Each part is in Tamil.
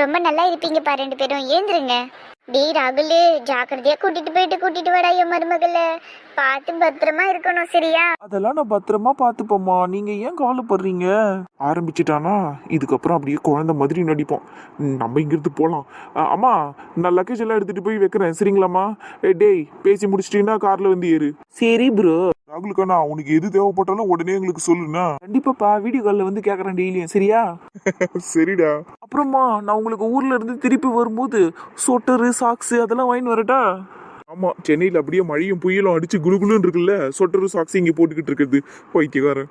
ரொம்ப நல்லா இருப்பீங்கப்பா 2 பேரும். ஏந்திருங்க. டேய் ராகுலு, ஜாக்கிரதையா கூட்டிட்டு வாடா என் மருமகள. பார்த்து பத்திரமா இருக்கணும், சரியா? அதெல்லாம் நான் பத்திரமா பாத்துப்போம்மா, நீங்க ஏன் கவலைப்படுறீங்க? ஆரம்பிச்சிட்டானா இதுக்கப்புறம் அப்படியே குழந்தை மாதிரி நடிப்போம். நம்ம இங்கிருந்து போலாம். அம்மா, நான் லக்கேஜ் எல்லாம் எடுத்துட்டு போய் வைக்கிறேன், சரிங்களாம்மா? டேய், பேசி முடிச்சிட்டீங்கன்னா கார்ல வந்து ஏறு. சரி ப்ரோ. ராகுலுக்காண்ணா, உனக்கு எது தேவைப்பட்டாலும் உடனே எங்களுக்கு சொல்லுண்ணா. கண்டிப்பாப்பா, வீடியோ கால்ல வந்து கேக்குறேன் டெய்லியும், சரியா? சரிடா. அப்புறமா நான் உங்களுக்கு ஊர்ல இருந்து திருப்பி வரும்போது சொட்டரு சாக்ஸ் அதெல்லாம் வாங்கி வரட்டா? ஆமா, சென்னையில அப்படியே மழையும் புயலும் அடிச்சு குளுகுளுன்னு இருக்குல்ல, சொட்டரு சாக்ஸ் இங்க போட்டுக்கிட்டு இருக்குது பைத்தியக்காரன்.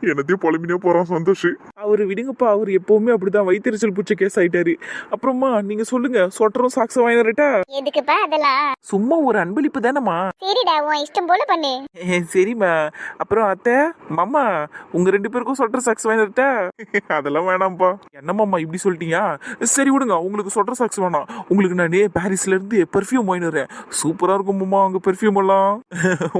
என்னத்தையும் புலம்பினே போறான் சந்தோஷ். அவரு விடுங்கப்பா, அவர் எப்பவுமே அப்படிதான் வயிற்றுச்சல் பூச்ச கேஸ் ஆயிட்டாரு. அப்புறமா நீங்க சொல்லுங்க, சொட்டரும் சாக்ஸும் வாங்கி வரட்டா? எதுக்குப்பா அதெல்லாம்? சும்மா ஒரு அன்பளிப்பு தானம்மா. சரிடா, உன் இஷ்டம் போல பண்ணு. சரிம்மா. அப்புறம் அத்தை, மாமா, உங்க 2 பேருக்கும் சொட்டர் சாக்ஸ் வாங்கி வரட்டா? அதெல்லாம் வேணாம்ப்பா. என்னம்மாம்மா இப்படி சொல்லிட்டீங்க? சரி விடுங்க, உங்களுக்கு சொட்டர் சாக்ஸ் வேணாம். உங்களுக்கு நானே பாரிஸ்ல இருந்து பெர்ஃப்யூம் வாங்கி வரேன். சூப்பரா இருக்கும் மாமா அங்க பெர்ஃப்யூம் எல்லாம்.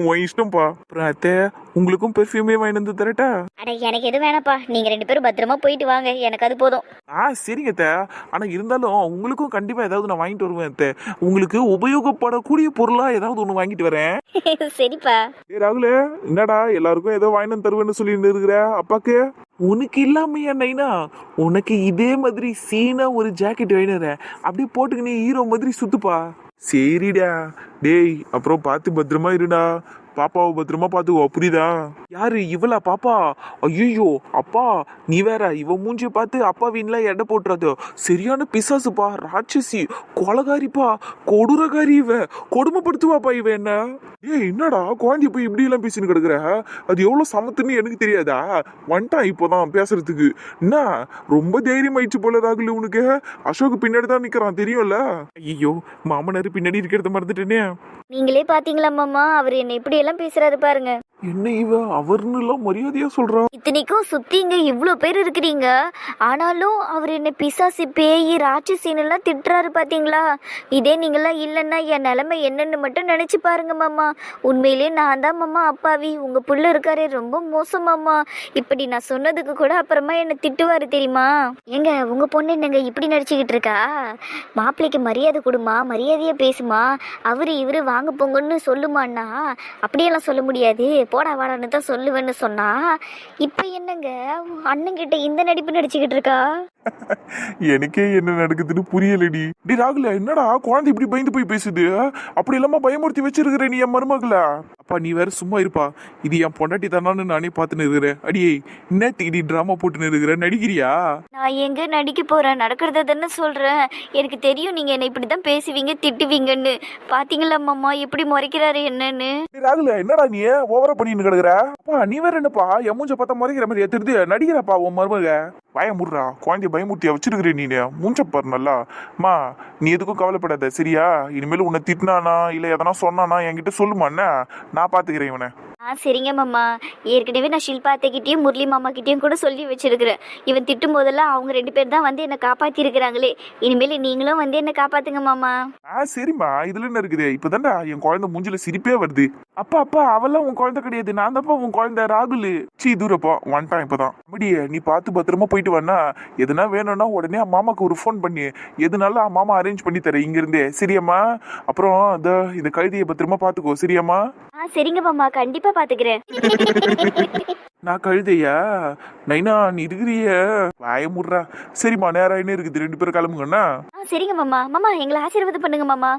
உன் இஷ்டம்ப்பா. அப்புறம் அத்தை, உங்களுக்கும் பெர்ஃப்யூமே வாங்கி வந்து தரட்டா? அட, எனக்கு எதுவும் வேணாப்பா. நீங்க 2 பேரும் பத்திரமா போயிட்டு வாங்க, எனக்கு அது போதும். சரிங்க அத்தை. ஆனா இருந்தாலும் உங்களுக்கும் கண்டிப்பா ஏதாவது நான் வாங்கிட்டு வருவேன் அத்தை. உங்களுக்கு உபயோகப்படக்கூடிய பொருளா ஏதாவது ஒண்ணு வாங்கிட்டு வரேன். சரிப்பா. ஏ ராகுலே, என்னடா எல்லாருக்கும் ஏதோ வாங்கிட்டு வந்து தருவேன்னு சொல்லிட்டு இருக்கிற அப்பாக்கு? உனக்கு இல்லாமையா நைனா, உனக்கு இதே மாதிரி சீனா ஒரு ஜாக்கெட் வாங்கிடுறேன். அப்படியே போட்டுக்கினே ஹீரோ மாதிரி சுத்துப்பா. சரிடா. டேய், அப்புறம் பார்த்து பத்திரமா இருடா. பாப்பாவை பத்திரமா பாத்துக்கோ, புரியுதா? யாரு இவளா பாப்பா? ஐயோ அப்பா, நீ வேற இவ மூஞ்சிய பார்த்து அப்பா வீண்ல எடை போட்டுறாதோ. சரியான பிசாசுப்பா, ராட்சசி, கொலகாரிப்பா, கொடூரகாரி. இவ கொடுமைப்படுத்துவாப்பா இவ என்ன. ஏய், என்னடா குழந்தை போய் இப்படி எல்லாம் பேசின்னு கிடக்குற? அது எவ்வளவு சமத்துன்னு எனக்கு தெரியாதா? வந்துட்டான் இப்போதான் பேசுறதுக்கு. என்ன ரொம்ப தைரியம் ஆயிடுச்சு போல ராகுல் உனக்கு. அசோக் பின்னாடி தான் நிக்கிறான், தெரியும்ல? ஐயோ, மாமனார் பின்னாடி இருக்கிறத மறந்துட்டேனே. நீங்களே பாத்தீங்களா மாமா, அவர் என்ன இப்படி எல்லாம் பேசுறாரு பாருங்க. என்ன இவ அவர்னு எல்லாம் மரியாதையா சொல்றா? இத்தனைக்கும் சுத்தி இங்க இவ்ளோ பேர் இருக்கிறீங்க, ஆனாலும் அவர் என்ன பிசாசு, பேய், ராட்சசின்னு எல்லாம் திட்டுறாரு பாத்தீங்களா? இதே நீங்களாம் இல்லைன்னா என் நிலைமை என்னன்னு மட்டும் நினைச்சு பாருங்க மாமா. உண்மையிலே நான் தான் மாமா அப்பாவி. உங்க புள்ள இருக்காரு, ரொம்ப மோசம் மாமா. இப்படி நான் சொன்னதுக்கு கூட அப்புறமா என்ன திட்டுவாரு தெரியுமா? ஏங்க, உங்க பொண்ணு என்னங்க இப்படி நடிச்சுக்கிட்டு இருக்கா? மாப்பிள்ளைக்கு மரியாதை கொடுமா, மரியாதையா பேசுமா, அவரு இவரு வாங்க போங்கன்னு சொல்லுமான்னா அப்படியெல்லாம் சொல்ல முடியாது, போடா வாடான்னு தான் சொல்லுவேன்னு சொன்னா, இப்ப என்னங்க அண்ணங்கிட்ட இந்த நடிப்பு நடிச்சுக்கிட்டு இருக்கா? எனக்கே என்ன நடக்குதுன்னு புரியலடி. டி ராகுல, என்னடா குழந்தை இப்படி பயந்து போய் பேசுது? அப்படி இல்லாம பயமுறுத்தி வச்சிருக்கிற நீ என் மருமகள. அப்பா நீ வேற சும்மா இருப்பா, இது என் பொண்டாட்டி தானான்னு நானே பார்த்துன்னு இருக்கிறேன். அடியே, என்னத்துக்கு டிராமா போட்டுன்னு இருக்கிற? நடிக்கிறியா? நான் எங்க நடிக்க போறேன், நடக்கிறத தானே சொல்றேன். எனக்கு தெரியும் நீங்க என்ன இப்படிதான் பேசுவீங்க, திட்டுவீங்கன்னு. பாத்தீங்களா மாமா எப்படி முறைக்கிறாரு என்னன்னு? ராகுல, என்னடா நீ ஓவரா பண்ணின்னு கிடக்குற? அப்பா நீ வேற என்னப்பா என் மூஞ்ச பார்த்தா முறைக்கிற மாதிரி தெரியுது? நடிக்கிறப்பா உன் மருமக. பயமுடுறா, குழந்தைய பயமுறுத்தியா வச்சிருக்கிறேன் நீ. மூஞ்சப்பாரு நல்லா. மா, நீ எதுக்கும் கவலைப்படாத, சரியா? இனிமேல் உன்னை திட்டினானா இல்ல எதனா சொன்னானா என்கிட்ட சொல்லுமா, என்ன நான் பாத்துக்கிறேன் இவனை. சரிங்க மாமா. ஏற்கனவே நான் ஷில்பா அத்தைக்கிட்டையும் முரளி மாமா கிட்டேயும் கூட சொல்லி வச்சிருக்கிறேன். இவன் திட்டும் போதெல்லாம் அவங்க 2 பேர் தான் வந்து என்னை காப்பாத்தி இருக்கிறாங்களே. இனிமேல் நீங்களும் வந்து என்ன காப்பாத்துங்க மாமா. சரிம்மா, இதுல என்ன இருக்குது? இப்பதான்டா என் குழந்தை மூஞ்சில சிரிப்பே வருது. அப்பா அப்பா, அவெல்லாம் உன் குழந்தை கிடையாது, நான் தான்ப்பா உன் குழந்தை ராகுல். தூரப்பா வந்துட்டான் இப்பதான். அப்படியே நீ பார்த்து பத்திரமா போயிட்டு வரனா. எதுனா வேணும்னா உடனே மாமாக்கு ஒரு ஃபோன் பண்ணி எதுனாலும் மாமா அரேஞ்ச் பண்ணி தரேன் இங்க இருந்தே, சரியாம்மா? அப்புறம் இந்த கழுதியை பத்திரமா பாத்துக்கோ, சரியாம்மா? சரிங்க மாமா, கண்டிப்பா பாத்துக்கிறேன். நான் கழுதையா? நைனா நீ இருக்கிறிய? வாயமுடுறா. சரிம்மா, நேரம் என்ன இருக்குது, 2 பேரும் கிளம்புங்கண்ணா. சரிங்க மாமா. மாமா எங்களை ஆசீர்வாதம் பண்ணுங்க மாமா.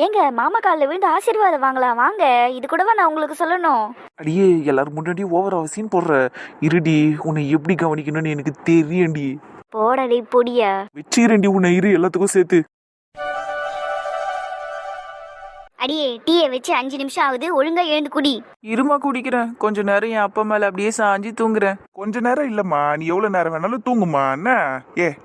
ஏங்க, மாமா காலில் விழுந்து ஆசீர்வாதம் வாங்கலாம் வாங்க. இது கூடவா நான் உங்களுக்கு சொல்லணும்? அடியே, எல்லாரும் முன்னாடி ஓவரா சீன் போடுற. இருடி, உன்னை எப்படி கவனிக்கணும்னு எனக்கு தெரியண்டி. போடடி பொடியா. வச்சிரண்டி உன்னை, இரு எல்லாத்துக்கும் சேர்த்து. அடியே, டீயை வச்சு 5 நிமிஷம் ஆகுது, ஒழுங்கா எழுந்து குடி. இருமா குடிக்கிறேன். கொஞ்ச நேரம் என் அப்பா மேல அப்படியே சாஞ்சி தூங்குறேன். கொஞ்ச நேரம் இல்லம்மா, நீ எவ்வளவு நேரம் வேணாலும் தூங்குமா. என்ன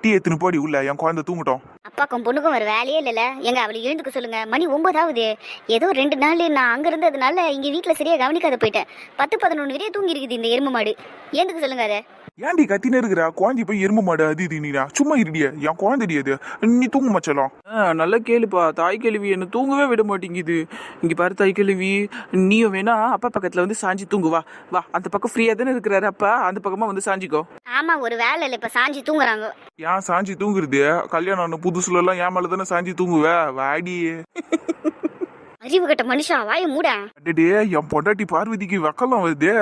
டீ எத்துன்னு போடி உள்ள, என் குழந்தை தூங்கட்டும். அப்பாக்கும் பொண்ணுக்கும் ஒரு வேலையே இல்லைல்ல. எங்க அவளை எழுந்துக்க சொல்லுங்க. மணி 9 ஆகுது. ஏதோ 2 நாள் நான் அங்க இருந்ததுனால இங்க வீட்டுல சரியா கவனிக்காத போயிட்டேன். 10-11 வரையும் தூங்கி இருக்குது இந்த எருமை மாடு. எழுந்துக்க சொல்லுங்க அதை. ஏன்டி கத்தினே இருக்கிறா? குழந்தை போய் எருமை மாடு அது இது நீடா சும்மா இருடிய. என் குழந்தைடி அது, நீ தூங்க மச்சலாம். நல்லா கேளுப்பா, தாய் கேள்வி என்ன தூங்கவே விட மாட்டேங்குது. இங்க பாரு தாய் கேள்வி, நீயும் வேணா அப்பா பக்கத்துல வந்து சாஞ்சி தூங்குவா. வா, அந்த பக்கம் ஃப்ரீயா தானே இருக்கிறாரு அப்பா, அந்த பக்கமா வந்து சாஞ்சிக்கோ. ஆமா, ஒரு வேலை இல்லை, இப்ப சாஞ்சி தூங்குறாங்க. ஏன் சாஞ்சி தூங்குறது? கல்யாணம் ஆன புதுசுல எல்லாம் ஏன் மேல தானே சாஞ்சி தூங்குவ? வாடி. அறிவு கட்ட மனுஷா, வாயை மூட. அடடே, என் பொண்டாட்டி பார்வதிக்கு வெக்கலாம் வருது.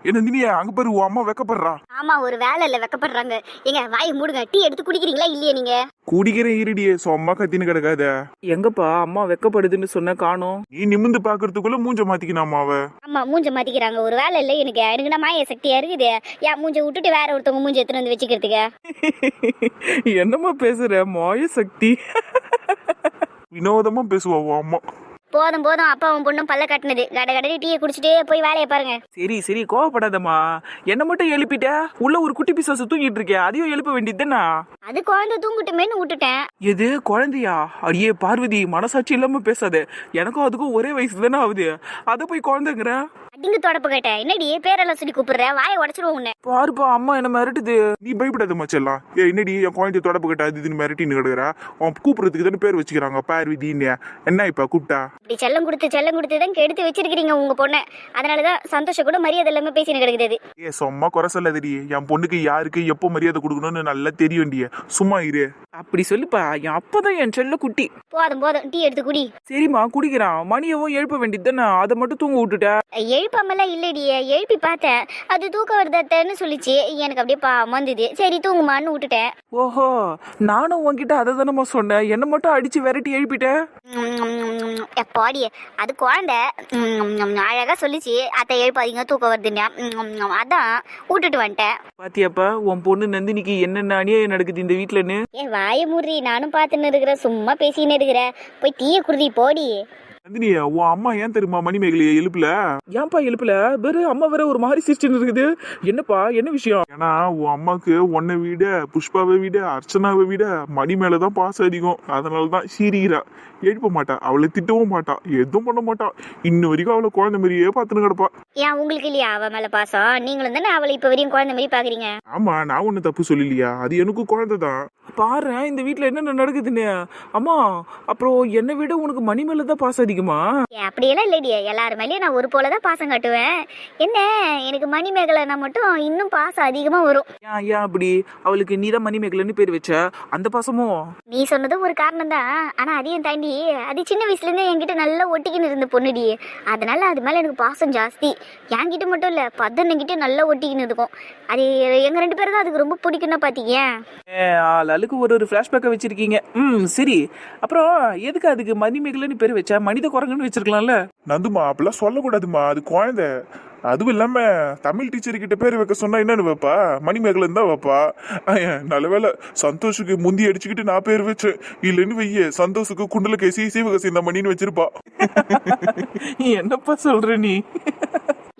என்ன நீ அங்க பாரு, உன் அம்மா வெக்கப்படுறா. ஆமா, ஒரு வேலை இல்லை, வெக்கப்படுறாங்க. ஏங்க வாயை மூடுங்க. டீ எடுத்து குடிக்கிறீங்களா இல்லையா நீங்க? குடிக்கிறேன் இருடியே, சும்மா கத்தின்னு கிடக்காத. எங்கப்பா அம்மா வெக்கப்படுதுன்னு சொன்ன காணோம். நீ நிமிந்து பாக்குறதுக்குள்ள மூஞ்ச மாத்திக்கணும் அவ. ஆமா, மூஞ்ச மாத்திக்கிறாங்க. ஒரு வேலை இல்லை எனக்கு நான் மாய சக்தியா இருக்குது. ஏன் மூஞ்ச விட்டுட்டு வேற ஒருத்தவங்க மூஞ்ச எடுத்துட்டு வந்து வச்சுக்கிறதுக்கு? என்னம்மா பேசுற மாய சக்தி? வினோதமா பேசுவா உன் அம்மா. போதும் போதும், அப்பாவும் பொண்ணும் பல்ல கட்டினது. கடை டீயை குடிச்சிட்டே போய் வேலையை பாருங்க. சரி சரி, கோவப்படாதம்மா. என்ன மட்டும் எழுப்பிட்ட? உள்ள ஒரு குட்டி பிசாசு தூங்கிட்டு இருக்கே, அதையும் எழுப்ப வேண்டியதுதானா? அது குழந்தை தூங்கிட்டுமேன்னு விட்டுட்டேன். எது குழந்தையா? அடியே பார்வதி, மனசாட்சி இல்லாம பேசாத. எனக்கும் அதுக்கும் ஒரே வயசு தானே ஆகுது, அதை போய் குழந்தைங்கிற? அடிங்க தொடப்பு கேட்டேன். என்னடி பேரெல்லாம் சொல்லி கூப்பிடுற? வாயை உடச்சிருவோம் உன்னை. பாருப்பா, அம்மா என்ன மிரட்டுது. நீ பயப்படாத மச்செல்லாம். என்னடி என் குழந்தை தொடப்பு கட்ட அது இதுன்னு மிரட்டின்னு கிடக்குறா. அவன் கூப்பிடுறதுக்கு தானே பேர் வச்சுக்கிறாங்க பார்வதின்னு. என்ன இப்ப கூப்பிட்டா? இப்படி செல்லம் கொடுத்து தான் கெடுத்து வச்சிருக்கீங்க உங்க பொண்ணை. அதனாலதான் சந்தோஷம் கூட மரியாதை இல்லாம பேசின்னு கிடக்குது. சும்மா குறை சொல்லாதடி. என் பொண்ணுக்கு யாருக்கு எப்போ மரியாதை கொடுக்கணும்னு நல்லா தெரியும்டிய. சும்மா இரு. அப்படி சொல்லுப்பா, என் அப்பதான் என் செல்ல குட்டி. போதும் டீ எடுத்து குடி. சரிம்மா குடிக்கிறான். மணியவும் எழுப்ப வேண்டியதுதானே, அதை மட்டும் தூங்க விட்டுட்ட. எழுப்பாமலாம் இல்லடியே, எழுப்பி பார்த்தேன். அது தூக்க வருதாத்தன்னு சொல்லிச்சு. எனக்கு அப்படியே வந்தது. சரி தூங்குமான்னு விட்டுட்டேன். ஓஹோ, நானும் உன்கிட்ட அதை தானம்மா சொன்னேன். என்ன மட்டும் அடிச்சு விரட்டி எழுப்பிட்டேன். எப்பாடி, அது குழந்தை அழகா சொல்லிச்சு, அத்தை எழுப்பாதீங்க தூக்க வருதுன்னு. அதான் விட்டுட்டு வந்துட்டேன். பாத்தியாப்பா, உன் பொண்ணு நந்தினிக்கு என்னென்ன அநியாயம் நடக்குது இந்த வீட்டுலன்னு. ஏன் வாய மூடுறி, நானும் பார்த்துன்னு இருக்கிறேன், சும்மா பேசின்னு இருக்கிறேன். போய் டீயை குடுறி போடி. நந்தினியா, உன் அம்மா ஏன் தெரியுமா மணிமேகலையை எழுப்பல? ஏன்பா எழுப்பல? வேற அம்மா வேற ஒரு மாதிரி சிரிச்சுன்னு இருக்குது. என்னப்பா, என்ன விஷயம்? ஏன்னா உன் அம்மாக்கு உன்னை விட, புஷ்பாவை விட, அர்ச்சனாவை விட மணி மேலதான் பாசம் அதிகம். அதனாலதான் சீரிகிறா. எழுப்ப மாட்டா, அவளை திட்டவும் மாட்டா, எதுவும் பண்ண மாட்டா. இன்ன வரைக்கும் அவளை குழந்தை மாதிரியே பார்த்துன்னு கிடப்பா. ஏன் உங்களுக்கு இல்லையா அவ மேல பாசம்? நீங்களும் தானே அவளை இப்ப வரையும் குழந்தை மாதிரி பாக்குறீங்க. ஆமா, நான் ஒண்ணு தப்பு சொல்லலையா? அது எனக்கு குழந்தை தான். பாரு இந்த வீட்டுல என்னென்ன நடக்குதுன்னு. அம்மா, அப்புறம் என்னை விட உனக்கு மணி மேலதான் பாசம் அதிகமா? அப்படியெல்லாம் இல்லடியே, எல்லாரு மேலேயும் நான் ஒரு போலதான் பாசம் காட்டுவேன். என்ன, எனக்கு மணி மேகலைனா மட்டும் இன்னும் பாசம் அதிகமா வரும். ஏன் ஏன் அப்படி? அவளுக்கு நீதான் மணி மேகலைன்னு பேர் வச்ச, அந்த பாசமும்? நீ சொன்னது ஒரு காரணம் தான். ஆனா அதையும் தாண்டி அது சின்ன வயசுல இருந்தே என்கிட்ட நல்லா ஒட்டிக்கின்னு இருந்த பொண்ணுடி. அதனால அது மேல எனக்கு பாசம் ஜாஸ்தி. என்கிட்ட மட்டும் இல்ல, பதன்கிட்ட நல்லா ஒட்டிக்கின்னு இருக்கும். அது எங்க 2 பேரும் தான் அதுக்கு ரொம்ப பிடிக்கும்னா பாத்தீங்க. ஆளுக்கு ஒரு ஃபிளாஷ்பேக்கை வச்சிருக்கீங்க. சரி, அப்புறம் எதுக்கு அதுக்கு மணி மேகலைன்னு பேர் வச்ச? மனித குரங்குன்னு வச்சிருக்கலாம்ல. நந்துமா, அப்பெல்லாம் சொல்லக்கூடாதுமா, அது குழந்தை. அதுவும் இல்லாம தமிழ் டீச்சர் கிட்ட பேர் வைக்க சொன்னா என்னன்னு வைப்பா? மணிமேகலன் தான் வைப்பா. நல்லவேளை சந்தோஷுக்கு முந்தி அடிச்சுக்கிட்டு நான் பேர் வச்சேன். இல்லைன்னு வைய, சந்தோஷுக்கு குண்டல கேசி சீவகசி இந்த மணின்னு வச்சிருப்பா. என்னப்பா சொல்ற நீ?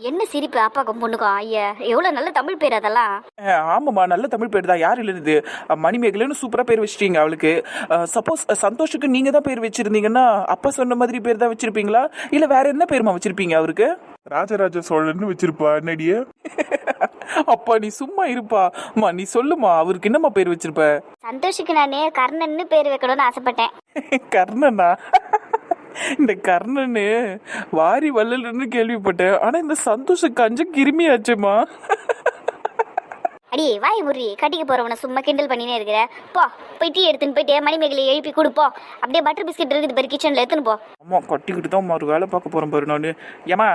என்ன சிரிப்பு அப்பாக்கும் பொண்ணுக்கும்? ஐயா, எவ்வளவு நல்ல தமிழ் பேர் அதெல்லாம். ஆமாம்மா, நல்ல தமிழ் பேர் தான். யார் இல்லைன்னு மணிமேகலைன்னு சூப்பரா பேர் வச்சிட்டீங்க அவளுக்கு. சப்போஸ் சந்தோஷுக்கு நீங்க தான் பேர் வச்சிருந்தீங்கன்னா அப்பா சொன்ன மாதிரி பேர் தான் வச்சிருப்பீங்களா, இல்ல வேற என்ன பேருமா வச்சிருப்பீங்க அவருக்கு? ராஜராஜ சோழன்னு வச்சிருப்பா. என்னடியே? அப்பா நீ சும்மா இருப்பா. நீ சொல்லுமா, அவருக்கு என்னம்மா பேர் வச்சிருப்ப? சந்தோஷுக்கு நானே கர்ணன்னு பேர் வைக்கணும்னு ஆசைப்பட்டேன். கர்ணனா? இந்த கர்ணன்னு வாரி வள்ளல்னு கேள்விப்பட்டேன். ஆனா இந்த சந்தோஷ கஞ்சம் கிருமியாச்சுமா. அடி வாய் முறி, கட்டிக்க போறவன சும்மா கிண்டல் பண்ணினே இருக்கிற. போய் டீ எடுத்துன்னு போயிட்டு மணிமேகலை எழுப்பி கொடுப்போம். அப்படியே பட்டர் பிஸ்கெட் இருக்குது பாரு, கிச்சன்ல எடுத்துன்னு போ. அம்மா கட்டிக்கிட்டு தான் ஒரு வேலை பார்க்க போறேன் பாரு நானு. ஏமா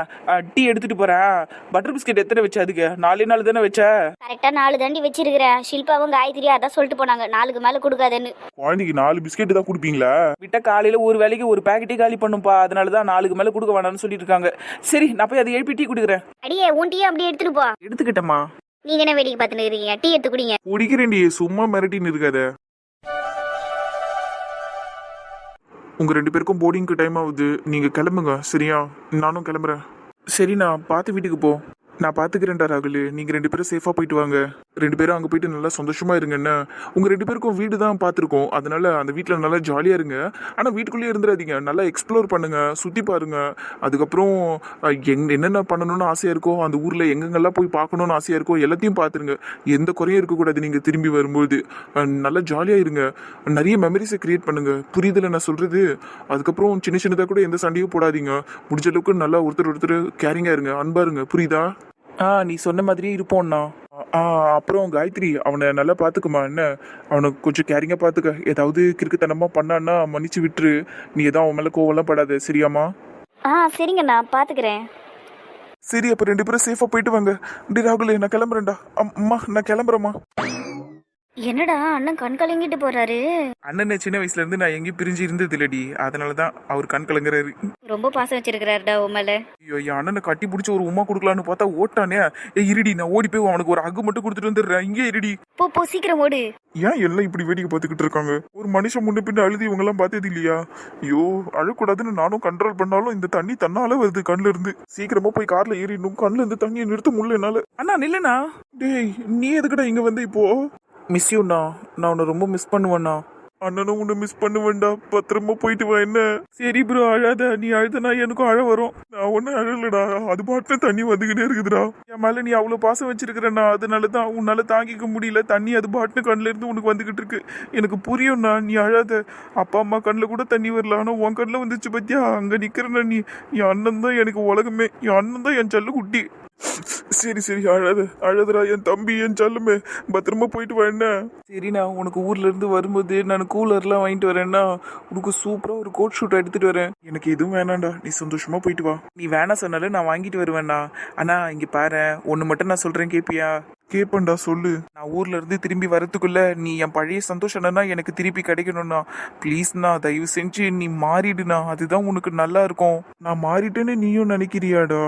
டீ எடுத்துட்டு போறேன். பட்டர் பிஸ்கெட் எத்தனை வச்ச? அதுக்கு 4 தானே வச்ச? கரெக்டா 4 தாண்டி வச்சிருக்கிறேன். ஷில்பாவும் காயத்ரி அதான் சொல்லிட்டு போனாங்க, 4க்கு மேல கொடுக்காதுன்னு. குழந்தைக்கு 4 பிஸ்கெட் தான் கொடுப்பீங்களா? விட்ட காலையில ஒரு வேலைக்கு ஒரு பேக்கெட்டே காலி பண்ணும்பா. அதனாலதான் 4க்கு மேல கொடுக்க வேணாம்னு சொல்லிட்டு இருக்காங்க. சரி, நான் போய் அதை எழுப்பி டீ குடுக்குறேன். அடியே உன் டீ அப்படியே எடுத்துட்டு போ. எடுத்துக்கிட்டேம்மா. நீங்க என்ன வேடிக்கை பார்த்துன்னு இருக்கீங்க? டீ எடுத்து குடிங்க. குடிக்கிறேன்டி, சும்மா மிரட்டின்னு இருக்காத. உங்க 2 பேருக்கும் போர்டிங்க்கு டைம் ஆகுது. நீங்க கிளம்புங்க, சரியா? நானும் கிளம்புறேன். சரி, நான் பார்த்து வீட்டுக்கு போ. நான் பாத்துக்கிறேன்டா ராகுல். நீங்க 2 பேரும் சேஃபா போயிட்டு வாங்க. 2 பேரும் அங்க போயிட்டு நல்லா சந்தோஷமா இருங்கன்னு. உங்க 2 பேருக்கும் வீடு தான் பார்த்துருக்கோம். அதனால அந்த வீட்டில் நல்லா ஜாலியா இருங்க. ஆனா வீட்டுக்குள்ளேயே இருந்துடாதீங்க. நல்லா எக்ஸ்ப்ளோர் பண்ணுங்க, சுத்தி பாருங்க. அதுக்கப்புறம் என்னென்ன பண்ணணும்னு ஆசையா இருக்கோ, அந்த ஊர்ல எங்கெங்கெல்லாம் போய் பார்க்கணும்னு ஆசையா இருக்கோ எல்லாத்தையும் பார்த்துருங்க. எந்த குறையும் இருக்கக்கூடாது. நீங்க திரும்பி வரும்போது நல்லா ஜாலியா இருங்க. நிறைய மெமரிஸை கிரியேட் பண்ணுங்க. புரியுதுல நான் சொல்றது? அதுக்கப்புறம் சின்ன சின்னதாக கூட எந்த சண்டையும் போடாதீங்க. முடிஞ்ச அளவுக்கு நல்லா ஒருத்தர் கேரிங்கா இருங்க, அன்பா இருங்க. புரியுதா? நீ சொன்ன மாதிரியே இருப்போம்ண்ணா. அப்புறம் காயத்ரி அவனை நல்லா பார்த்துக்குமா என்ன, அவனுக்கு கொஞ்சம் கேரிங்காக பார்த்துக்க. ஏதாவது கிறுக்குத்தனமாக பண்ணான்னா மன்னிச்சு விட்டுரு. நீ எதாவது அவன் மேலே கோவம்லாம் படாத, சரியாம்மா? சரிங்கண்ணா, பார்த்துக்கிறேன். சரி, அப்போ 2 பேரும் சேஃபாக போயிட்டு வாங்க. டி ராகுல், நான் கிளம்புறேன்டா. அம்மா, நான் கிளம்புறேம்மா. என்னடா அண்ணன் கண் கலங்கிட்டு போறாரு? அண்ணனை சின்ன வயசுல இருந்து நான் எங்கேயும் பிரிஞ்சு இருந்தது இல்லடி, அதனால தான் அவர் கண் கலங்குறாரு. ரொம்ப பாசம் வச்சிருக்கிறாருடா உன் மேல. ஐயோ, என் அண்ணனை கட்டி பிடிச்சி ஒரு உமா கொடுக்கலான்னு பார்த்தா ஓட்டானே. இருடி, நான் ஓடி போய் அவனுக்கு ஒரு ஹக்கு மட்டும் கொடுத்துட்டு வந்துடுறேன். இங்கே இருடி. போ சீக்கிரம் ஓடு. ஏன் எல்லாம் இப்படி வேடிக்கை பார்த்துக்கிட்டு இருக்காங்க? ஒரு மனுஷன் முன்ன பின்ன அழுது இவங்க எல்லாம் பார்த்தது இல்லையா? ஐயோ, அழக்கூடாதுன்னு நானும் கண்ட்ரோல் பண்ணாலும் இந்த தண்ணி தன்னால வருது கண்ணுல இருந்து. சீக்கிரமா போய் கார்ல ஏறிடணும். கண்ணுல இருந்து தண்ணியை நிறுத்த முடியல என்னால. அண்ணா நில்லுண்ணா. டேய், நீ எதுக்குடா இங்க வந்த இப்போ? மிஸ் யூண்ணா, நான் உன்னை ரொம்ப மிஸ் பண்ணுவேண்ணா. அண்ணனும் உன்னை மிஸ் பண்ணுவேன்டா. பத்திரமா போயிட்டு வா என்ன. சரி ப்ரோ, அழாத. நீ அழுதனா எனக்கும் அழ வரும். நான் ஒன்னும் அழலடா, அது பாட்டு தண்ணி வந்துகிட்டே இருக்குதுடா. என் மேல நீ அவ்வளவு பாசம் வச்சிருக்கிறேன்னா அதனாலதான் உன்னால தாங்கிக்க முடியல. தண்ணி அது பாட்டு கண்ணுல இருந்து உனக்கு வந்துகிட்டு இருக்கு. எனக்கு புரியும்ண்ணா, நீ அழாத. அப்பா அம்மா கண்ணுல கூட தண்ணி வரல, ஆனா உன் கண்ணுல வந்துச்சு பத்தியா? அங்க நிக்கிறேன்னா நீ. என் அண்ணன் தான் எனக்கு உலகமே. என் அண்ணன் தான் என் செல்ல குட்டி. சரி சரி, அழதுடா என் தம்பி, என் செல்லுமே. பத்திரமா போயிட்டு வா என்ன. சரிண்ணா, உனக்கு ஊர்ல இருந்து வரும்போது நான் கூலர்லாம் வாங்கிட்டு வரேன்னா உனக்கு சூப்பரா ஒரு கோட் ஷூட் எடுத்துட்டு வரேன். எனக்கு எதுவும் வேணாம்டா, நீ சந்தோஷமா போயிட்டு வா. நீ வேணா சொன்னாலும் நான் வாங்கிட்டு வருவேண்ணா. ஆனா இங்க பாரு, ஒண்ணு மட்டும் நான் சொல்றேன், கேப்பியா? கேப்பண்டா, சொல்லு. நான் ஊர்ல இருந்து திரும்பி வரதுக்குள்ள நீ என் பழைய சந்தோஷம்னா எனக்கு திருப்பி கிடைக்கணும்னா ப்ளீஸ்ண்ணா, தயவு செஞ்சு நீ மாறிடுண்ணா. அதுதான் உனக்கு நல்லா இருக்கும். நான் மாறிட்டேன்னு நீயும் நினைக்கிறியாடா?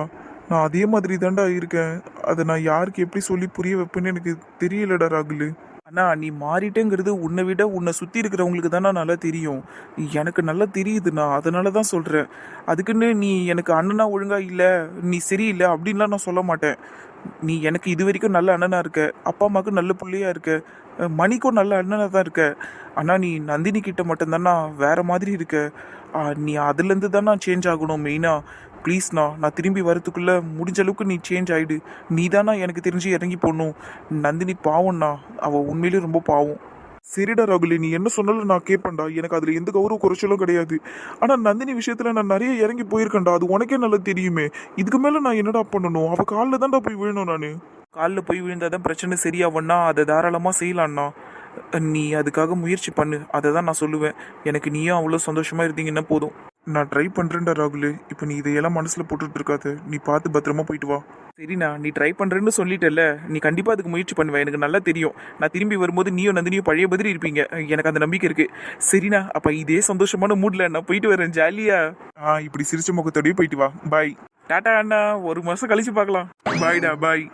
நான் அதே மாதிரி தான்டா இருக்கேன். அதை நான் யாருக்கு எப்படி சொல்லி புரிய வைப்பேன்னு எனக்கு தெரியலடா ராகுல். அண்ணா, நீ மாறிட்டேங்கிறது உன்னை விட உன்னை சுற்றி இருக்கிறவங்களுக்கு தானே நல்லா தெரியும். எனக்கு நல்லா தெரியுதுண்ணா, அதனால தான் சொல்கிறேன். அதுக்குன்னு நீ எனக்கு அண்ணனா ஒழுங்கா இல்லை, நீ சரியில்லை அப்படின்லாம் நான் சொல்ல மாட்டேன். நீ எனக்கு இது வரைக்கும் நல்ல அண்ணனா இருக்க, அப்பா அம்மாவுக்கு நல்ல பிள்ளையா இருக்க, மணிக்கும் நல்ல அண்ணனா தான் இருக்க. ஆனால் நீ நந்தினி கிட்ட மட்டும்தானா வேற மாதிரி இருக்க. நீ அதுலேருந்து தானே சேஞ்ச் ஆகணும் மெயினாக. ப்ளீஸ்ண்ணா, நான் திரும்பி வரத்துக்குள்ள முடிஞ்ச அளவுக்கு நீ சேஞ்ச் ஆகிடு. நீ தானா எனக்கு தெரிஞ்சு இறங்கி போடணும். நந்தினி பாவம்ண்ணா, அவள் உண்மையிலேயே ரொம்ப பாவம். சரிடா ராகுல், நீ என்ன சொன்னாலும் நான் கேட்பேன்டா. எனக்கு அதில் எந்த கௌரவ குறைச்சலும் கிடையாது. ஆனால் நந்தினி விஷயத்தில் நான் நிறைய இறங்கி போயிருக்கேன்டா. அது உனக்கே நல்லா தெரியுமே. இதுக்கு மேலே நான் என்னடா பண்ணணும்? அவள் காலில் தான்டா போய் விழணும். நான் காலில் போய் விழுந்தாதான் பிரச்சனை சரியாவண்ணா, அதை தாராளமாக செய்யலாண்ணா. நீ அதுக்காக முயற்சி பண்ணு, அதை தான் நான் சொல்லுவேன். எனக்கு நீயும் அவ்வளோ சந்தோஷமா இருந்தீங்கன்னா போதும். நான் ட்ரை பண்ணுறேன்டா ராகுல். இப்போ நீ இதையெல்லாம் மனசில் போட்டுட்டு இருக்காது. நீ பார்த்து பத்திரமா போயிட்டு வா. சரிண்ணா, நீ ட்ரை பண்ணுறேன்னு சொல்லிட்டல, நீ கண்டிப்பாக அதுக்கு முயற்சி பண்ணுவேன். எனக்கு நல்லா தெரியும். நான் திரும்பி வரும்போது நீயும் நந்தினியும் பழைய மாதிரி இருப்பீங்க. எனக்கு அந்த நம்பிக்கை இருக்குது. சரிண்ணா, அப்போ இதே சந்தோஷமான மூடில் நான் போயிட்டு வரேன் ஜாலியா. இப்படி சிரிச்ச முகத்தோடய போயிட்டு வா. பாய். டாட்டா அண்ணா, ஒரு மாதம் கழிச்சு பார்க்கலாம். பாய்டா, பாய்.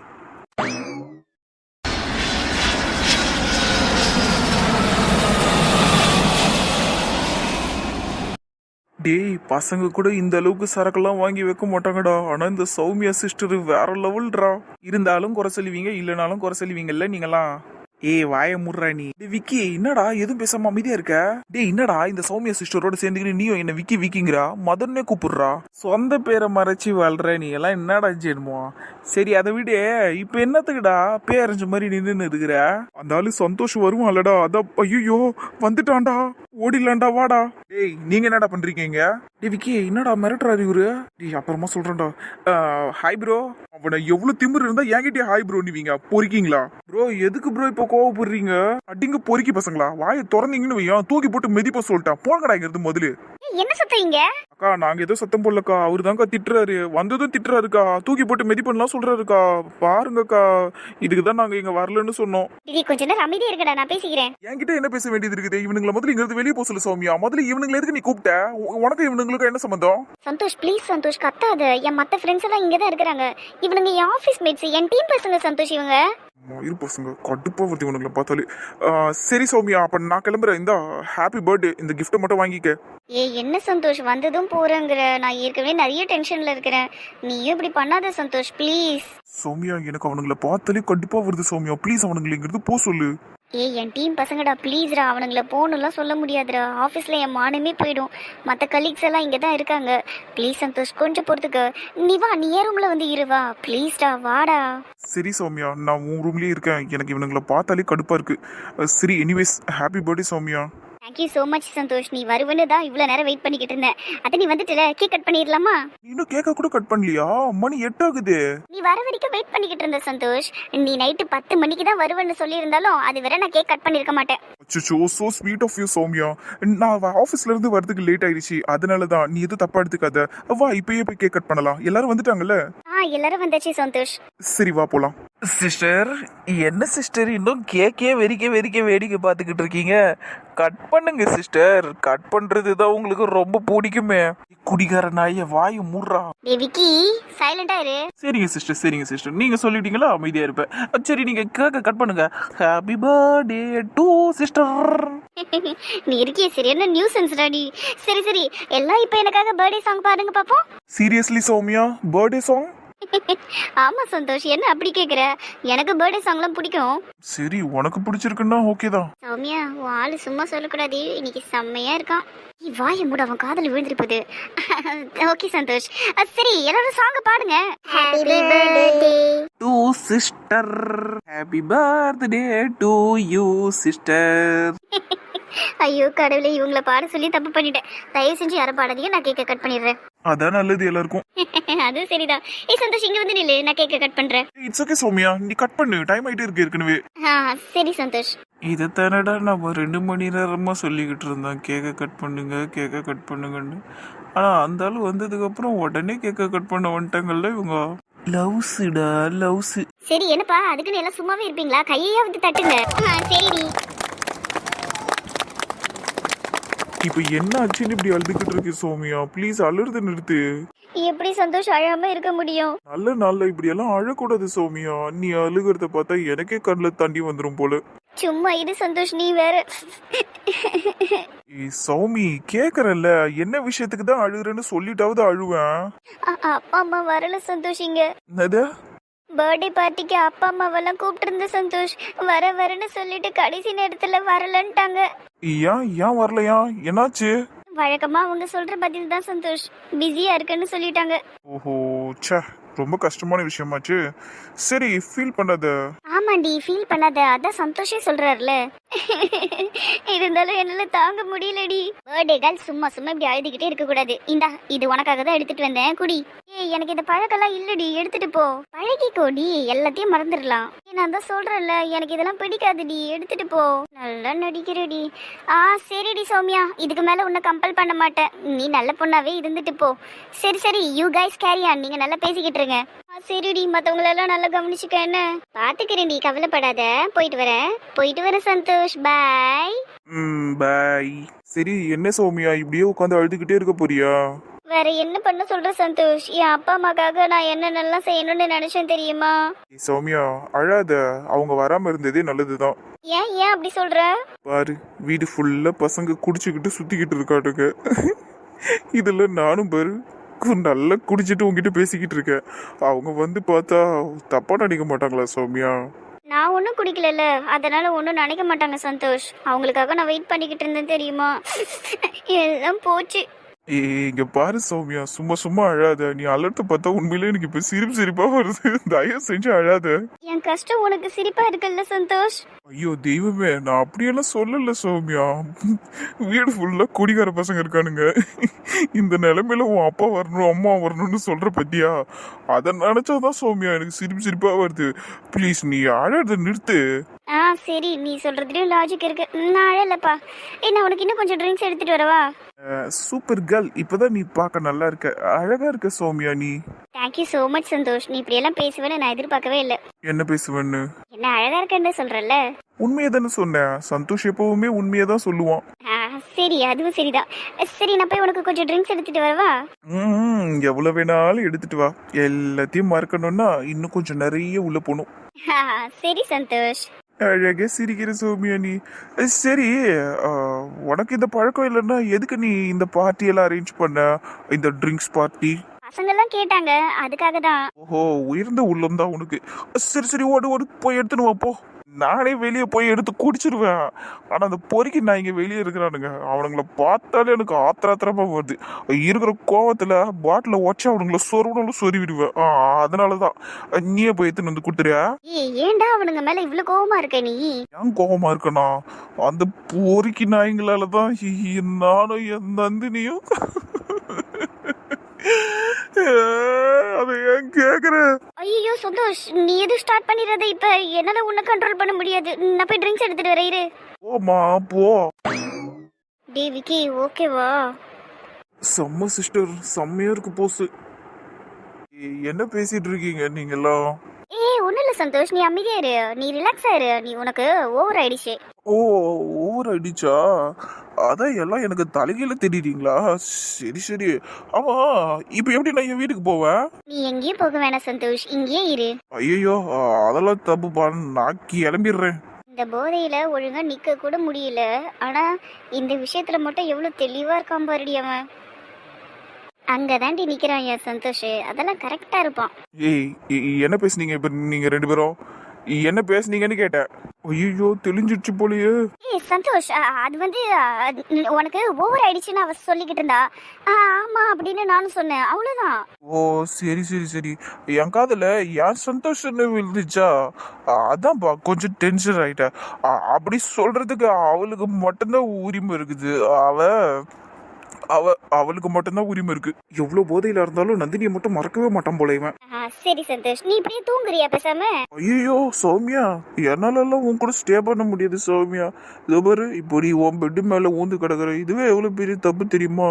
டேய், பசங்க கூட இந்த அளவுக்கு சரக்கெல்லாம் வாங்கி வைக்க மாட்டாங்கடா. ஆனா இந்த சௌமியா சிஸ்டர் வேற லெவல்டா. இருந்தாலும் குறை சொல்லுவீங்க, இல்லைனாலும் குறை சொல்லுவீங்கல்ல நீங்களாம். வாய முடுறா நீ. டே விக்கி, என்னடா எதுவும் பேசாம அமைதியா இருக்க? டேய், என்னடா இந்த சௌமியா சிஸ்டரோட சேர்ந்துக்கிட்டு நீயும் என்ன விக்கி விக்கிங்கிறா? மதன்னே கூப்பிடுறா. சொந்த பேரை மறைச்சி வாழ்ற நீ எல்லாம் என்னடா செய்யணுமோ? சரி, அதை விட இப்ப என்னத்துக்குடா பேரஞ்ச மாதிரி நின்று இருக்கிற? அந்த ஆளு சந்தோஷம் வருவான்லடா, அதான். ஐயோ, வந்துட்டான்டா, ஓடிலான்டா, வாடா. டேய், நீங்க என்னடா பண்றீங்க? டே விக்கி, என்னடா மிரட்டுறாரு இவரு? டேய், அப்புறமா சொல்றேன்டா. Hi bro. அவனை எவ்வளவு திமிரு இருந்தா என்கிட்டயே ஹாய் ப்ரோ நீவீங்க பொறிக்கீங்களா? ப்ரோ, எதுக்கு ப்ரோ இப்போ கோவப்படுறீங்க? அடிங்க பொறுக்கி பசங்களா, வாயை திறந்தீங்கன்னு வையா தூக்கி போட்டு மிதிப்ப சொல்லிட்டேன். போங்கடா இங்க இருந்து முதல்ல. என்ன சத்தீங்க? அக்கா, நாங்க ஏதோ சத்தம் போடலக்கா. அவரு தான்க்கா திட்டுறாரு. வந்ததும் திட்டுறாருக்கா. தூக்கி போட்டு மிதிப்பண்ணலாம் சொல்றாருக்கா. பாருங்கக்கா, இதுக்குதான் நாங்க இங்க வரலன்னு சொன்னோம். கொஞ்ச நேரம் அமைதியா இருக்கடா, நான் பேசிக்கிறேன். என்கிட்ட என்ன பேச வேண்டியது இருக்குது? இவனுங்களை முதல்ல இங்க இருந்து வெளியே போக சொல்லு சௌமியா. முதல்ல இவனுங்களை எதுக்கு நீ கூப்பிட்ட? உனக்கு இவனுங்களுக்கு என்ன சம்பந்தம்? சந்தோஷ் ப்ளீஸ் சந்தோஷ், கத்தாத. என் மத்த ஃப்ரெண்ட்ஸ் எல்லாம் இங்க தான் இருக்கிறாங்க. இவனுங்க என் ஆபீஸ் மேட்ஸ், என் டீம் பசங்க சந்தோஷ். இவங்க இரு பசங்க, கடுப்பா வருது இவனுங்களை பார்த்தாலே. சரி சௌமியா, அப்ப நான் கிளம்புறேன். இந்த ஹாப்பி பர்த்டே, இந்த கிஃப்ட்டை மட்டும் வாங்கிக்க. என்ன சந்தோஷ் வந்ததும் போறேங்கிற? நான் ஏற்கனவே நிறைய டென்ஷன்ல இருக்கிறேன். நீயும் இப்படி பண்ணாத சந்தோஷ் ப்ளீஸ். சௌமியா, எனக்கு அவனுங்களை பார்த்தாலே கடுப்பா வருது சௌமியா. ப்ளீஸ் அவனுங்களை இங்கிருந்து போ சொல்லு. என் டீம் பசங்கடா, ப்ளீஸ்ரா. அவனுங்கள போகணும்லாம் சொல்ல முடியாதுடா. ஆஃபீஸில் என் மானமே போயிடும். மற்ற கலீக்ஸ் எல்லாம் இங்கே தான் இருக்காங்க. ப்ளீஸ் சந்தோஷ், கொஞ்சம் பொறுத்துக்க. நீ வா, நீ ஏன் ரூமில் வந்து இருவா ப்ளீஸ்டா, வாடா. சரி சௌமியா, நான் உன் ரூம்லேயே இருக்கேன். எனக்கு இவனுங்களை பார்த்தாலே கடுப்பாக இருக்கு. சரி, anyways happy birthday Soumya. Thank you so much Santhosh. நீ வருவன்னு தான் இவ்வளோ நேரம் வெயிட் பண்ணிக்கிட்டு இருந்தேன். அதை நீ வந்துட்டுல கேக் கட் பண்ணிடலாமா? நீ இன்னும் கேக்க கூட கட் பண்ணலையா? மணி 8 ஆகுது. நீ வர வரைக்கும் வெயிட் பண்ணிக்கிட்டு இருந்த சந்தோஷ். நீ நைட்டு 10 மணிக்கு தான் வருவேன்னு சொல்லியிருந்தாலும் அது வரை நான் கேக் கட் பண்ணியிருக்க மாட்டேன். அச்சோ, so sweet of you Soumya. நான் ஆஃபீஸ்ல இருந்து வரதுக்கு லேட் ஆயிடுச்சு, அதனால தான். நீ எதுவும் தப்பா எடுத்துக்காத. வா, இப்பயே போய் கேக் கட் பண்ணலாம். எல்லாரும் வந்துட்டாங்கல்ல? எல்லாரும் வந்தாச்சு சந்தோஷ். சரி வா போலாம். சிஸ்டர், என்ன சிஸ்டர் இன்னும் கேக்கே வேடிக்கை பார்த்துக்கிட்டு இருக்கீங்க? கட் பண்ணுங்க சிஸ்டர். கட் பண்றது தான் உங்களுக்கு ரொம்ப பிடிக்குமே. குடிகார நாய வாயை மூடுறா. விக்கி சைலண்டா இரு. சரிங்க சிஸ்டர், நீங்க சொல்லிட்டீங்களா, அமைதியா இருப்பேன். சரி, நீங்க கேக்க கட் பண்ணுங்க. Happy birthday to sister. நீ இருக்கிய சரியான நியூசன்ஸ் டாடி. சரி எல்லாம் இப்போ எனக்காக பர்த்டே சாங் பாருங்க பாப்போம். Seriously Soumya, birthday song? ஆமா சந்தோஷ், என்ன அப்படி கேக்குற? எனக்கு பர்த்டே சாங்லாம் பிடிக்கும். சரி, உனக்கு பிடிச்சிருக்குன்னா ஓகே தான். சௌமியா, உன் ஆளு சும்மா சொல்லக்கூடாது. இன்னைக்கு செம்மையா இருக்கான். நீ வாயை மூட, அவன் காதல விழுந்துருப்பது. ஓகே சந்தோஷ். சரி எல்லாரும் சாங்க பாடுங்க. Happy birthday to sister. Happy birthday to you sister. ஐயோ கடவுளே, இவங்கள பாட சொல்லி தப்பு பண்ணிட்டேன். தயவு செஞ்சு யாரும் பாடாதீங்க, நான் கேக்க கட் பண்ணிடுறேன். அதான் நல்லது எல்லாருக்கும். அது சரிதான். சந்தோஷ் இங்க வந்து நில்லு, நான் கேக்க கட் பண்றேன். இட்ஸ் ஓகே சௌமியா, நீ கட் பண்ணு. டைம் ஆயிட்டே இருக்கு ஏற்கனவே. சரி சந்தோஷ். இதை தானடா நம்ம 2 மணி நேரமா சொல்லிக்கிட்டு இருந்தோம், கேக்க கட் பண்ணுங்கன்னு. ஆனா அந்த ஆளு வந்ததுக்கு அப்புறம் உடனே கேக்க கட் பண்ண வந்துட்டாங்கல்ல இவங்க. லவ்ஸுடா லவ்ஸ். சரி என்னப்பா, அதுக்குன்னு எல்லாம் சும்மாவே இருப்பீங்களா? கையையா வந்து தட்டுங்க. சரிடி. இப்போ என்ன ஆச்சுன்னு இப்படி அழுதுகிட்டு இருக்கு சௌமியா? ப்ளீஸ் அழுறது நிறுத்து. எப்படி சந்தோஷ் அழாம இருக்க முடியும்? நல்ல நாள்ல இப்படி எல்லாம் அழக்கூடாது சௌமியா. நீ அழுகிறத பார்த்தா எனக்கே கண்ணில் தண்ணி வந்துரும் போல. சும்மா இது சந்தோஷ், நீ வேற. சௌமி, கேக்குறல்ல, என்ன விஷயத்துக்கு தான் அழுகுறேன்னு சொல்லிட்டாவது அழுவேன். அப்பா அம்மா வரல சந்தோஷ். இங்க என்னது? பர்த்டே பார்ட்டிக்கு அப்பா அம்மாவெல்லாம் கூப்பிட்டு இருந்த சந்தோஷ். வரேன்னு சொல்லிட்டு கடைசி நேரத்துல வரலன்ட்டாங்க. ஏன் வரலையா? என்னாச்சு? வழக்கமா அவங்க சொல்ற பதில் தான் சந்தோஷ். பிஸியா இருக்குன்னு சொல்லிட்டாங்க. ஓஹோ, ச்சே, ரொம்ப கஷ்டமான விஷயமாச்சு. சரி, ஃபீல் பண்ணாத. ஆமாண்டி, ஃபீல் பண்ணாத. அதான் சந்தோஷே சொல்றாருல. இருந்தாலும் என்னால தாங்க முடியலடி. பர்த்டே கேர்ள் சும்மா இப்படி அழுதுகிட்டே இருக்க கூடாது. இந்தா, இது உனக்காக தான் எடுத்துட்டு வந்தேன், குடி. எனக்கு இந்த பழக்கெல்லாம் இல்லடி, எடுத்துட்டு போ. பழகிக்கோடி, எல்லாத்தையும் மறந்துடலாம். நான் தான் சொல்றேன்ல, எனக்கு இதெல்லாம் பிடிக்காதுடி, எடுத்துட்டு போ. நல்லா நடிக்கிறடி. சரிடி சௌமியா, இதுக்கு மேல உன்னை கம்பல் பண்ண மாட்டேன். நீ நல்ல பொண்ணாவே இருந்துட்டு போ. சரி யூ கைஸ் கேரி ஆன். நீங்க நல்லா பேசிக்கிட்டு இருங்க. சரிடி, மத்தவங்களெல்லாம் நல்லா கவனிச்சுக்க. என்ன பாத்துக்கிறேன்டி, கவலைப்படாத. போயிட்டு வரேன் சந்தோஷ். பாய். பாய். சரி, என்ன சௌமியா இப்படியே உட்காந்து அழுதுகிட்டே இருக்க போறியா? வேற என்ன பண்ண சொல்ற சந்தோஷ்? என் அப்பா அம்மாக்காக நான் என்னென்னலாம் செய்யணும்னு நினைச்சேன் தெரியுமா? சௌமியா அழாத, அவங்க வராம இருந்ததே நல்லதுதான். ஏன் அப்படி சொல்ற? பாரு, வீடு ஃபுல்லா பசங்க குடிச்சுக்கிட்டு சுத்திக்கிட்டு இருக்காட்டுங்க. இதுல நானும் பாரு நல்லா குடிச்சிட்டு உங்ககிட்ட பேசிக்கிட்டு இருக்கேன். அவங்க வந்து பார்த்தா தப்பா நினைக்க மாட்டாங்களா சௌமியா? நான் ஒன்றும் குடிக்கல, அதனால ஒன்றும் நினைக்க மாட்டாங்க சந்தோஷ். அவங்களுக்காக நான் வெயிட் பண்ணிக்கிட்டு இருந்தேன் தெரியுமா? எல்லாம் போச்சு. இங்க பாரு சௌமியா, சும்மா அழாத. நீ அலர்த்த பார்த்தா உண்மையிலே எனக்கு இப்ப சிரிப்பா வருது. தயவு செஞ்சு அழாத. என் கஷ்டம் உனக்கு சிரிப்பா இருக்குல்ல சந்தோஷ்? ஐயோ தெய்வமே, நான் அப்படியெல்லாம் சொல்லல சௌமியா. வீடு ஃபுல்லா குடிகார பசங்க இருக்கானுங்க. இந்த நிலைமையில உன் அப்பா வரணும் அம்மா வரணும்னு சொல்ற பத்தியா? அதை நினைச்சாதான் சௌமியா எனக்கு சிரிப்பா வருது. ப்ளீஸ் நீ அழாத நிறுத்து. சரி, நீ சொல்றதுலயும் லாஜிக் இருக்கு. நான் அழலப்பா. நான் உனக்கு இன்னும் கொஞ்சம் ட்ரிங்க்ஸ் எடுத்துட்டு வரவா? சூப்பர் கேர்ள், இப்பதான் நீ பார்க்க நல்லா இருக்க, அழகா இருக்க சௌமியா நீ. Thank you so much Santhosh. நீ இப்படி எல்லாம் பேசுவேன்னு நான் எதிர்பார்க்கவே இல்லை. என்ன பேசுவேன்னு? என்ன அழகா இருக்கேன்னு சொல்றல. உண்மையை தானே சொன்னேன். சந்தோஷ் எப்பவுமே உண்மையை தான் சொல்லுவான். சரி, அதுவும் சரிதான். சரி, நான் போய் உனக்கு கொஞ்சம் ட்ரிங்க்ஸ் எடுத்துட்டு வரவா? எவ்வளவு வேணாலும் எடுத்துட்டு வா. எல்லாத்தையும் மறக்கணும்னா இன்னும் கொஞ்சம் நிறைய உள்ள போகணும். சரி சந்தோஷ். அழகே சிரிக்கிற சௌமியா நீ. சரி, உனக்கு இந்த பழக்கம் இல்லைன்னா எதுக்கு நீ இந்த பார்ட்டி எல்லாம் அரேஞ்ச் பண்ண? இந்த ட்ரிங்க்ஸ் பார்ட்டி பசங்கெல்லாம் கேட்டாங்க, அதுக்காக தான். ஓஹோ, உயர்ந்த உள்ளம் தான் உனக்கு. சரி ஓடு போய் எடுத்துன்னு வா போ. நானே வெளியே போய் எடுத்து குடிச்சிருவேன். ஆனா அந்த பொறுக்கி நான் இங்க வெளியே இருக்கிறானுங்க, அவனுங்கள பார்த்தாலே எனக்கு ஆத்திரமா வருது. இருக்கிற கோவத்துல பாட்டில உடச்சு அவனுங்கள சொருவனாலும் சொருவிடுவேன். அதனாலதான் நீயே போய் எடுத்துன்னு வந்து கொடுத்துறியா? ஏன்டா அவனுங்க மேல இவ்வளவு கோவமா இருக்க நீ? ஏன் கோவமா இருக்கனா? அந்த பொறுக்கி நாய்ங்களாலதான் நானும் என் நந்தினியும் அதை ஏன் கேக்குற? ஐயோ சந்தோஷ், நீ எதுவும் ஸ்டார்ட் பண்ணிடுறத இப்ப என்னால உன்னை கண்ட்ரோல் பண்ண முடியாது. நான் போய் ட்ரிங்க்ஸ் எடுத்துட்டு வரேன் இரு. போமா போ. டே விக்கி, ஓகேவா? செம்ம சிஸ்டர், செம்மையா இருக்கு போஸ். என்ன பேசிட்டு இருக்கீங்க நீங்கெல்லாம்? ஒன்னும் இல்ல சந்தோஷ், நீ அமைதியா இரு, நீ ரிலாக்ஸா இரு. நீ உனக்கு ஓவர் ஆயிடுச்சு. ஓ, ஓவர் அடிச்சா? அதான் எல்லாம் எனக்கு தலைகீழ தெரியுறீங்களா? சரி சரி. ஆமா, இப்ப எப்படி நான் என் வீட்டுக்கு போவேன்? நீ எங்கேயும் போக வேணாம் சந்தோஷ், இங்கேயே இரு. ஐயோ, அதெல்லாம் தப்புப்பா, நான் கிளம்பிடுறேன். இந்த போதையில ஒழுங்கா நிக்க கூட முடியல. ஆனா இந்த விஷயத்துல மட்டும் எவ்வளவு தெளிவா இருக்கான் பாருடி அவன். அங்கதாண்டி நிக்கிறான் என் சந்தோஷ், அதெல்லாம் கரெக்டா இருப்பான். ஏய், என்ன பேசுனீங்க இப்ப நீங்க ரெண்டு பேரும்? என்ன பேசுனீங்கன்னு கேட்டேன். ஐயோ, தெளிஞ்சிடுச்சு போலயே. சந்தோஷ், அது வந்து உனக்கு ஓவர் ஆயிடுச்சுன்னு அவ சொல்லிக்கிட்டு இருந்தா. ஆமா அப்படின்னு நானும் சொன்னேன், அவ்வளவுதான். ஓ, சரி சரி சரி. என் காதுல என் சந்தோஷம்னு விழுந்துச்சா? அதான்ப்பா கொஞ்சம் டென்ஷன் ஆயிட்டேன். அப்படி சொல்றதுக்கு அவளுக்கு மட்டும்தான் உரிமை இருக்குது. அவளுக்கு மட்டும்தான் உரிமை இருக்கு. எவ்வளவு போதையில இருந்தாலும் நந்தினியை மட்டும் மறக்கவே மாட்டான் போல இவன். சரி சந்தோஷ், நீ இப்படியே தூங்குறியா பேசாம? ஐயோ சௌமியா, என்னால எல்லாம் உன் கூட ஸ்டே பண்ண முடியாது சௌமியா. இதோ பாரு, இப்போ நீ உன் பெட்டு மேல ஊந்து கிடக்குற, இதுவே எவ்வளவு பெரிய தப்பு தெரியுமா?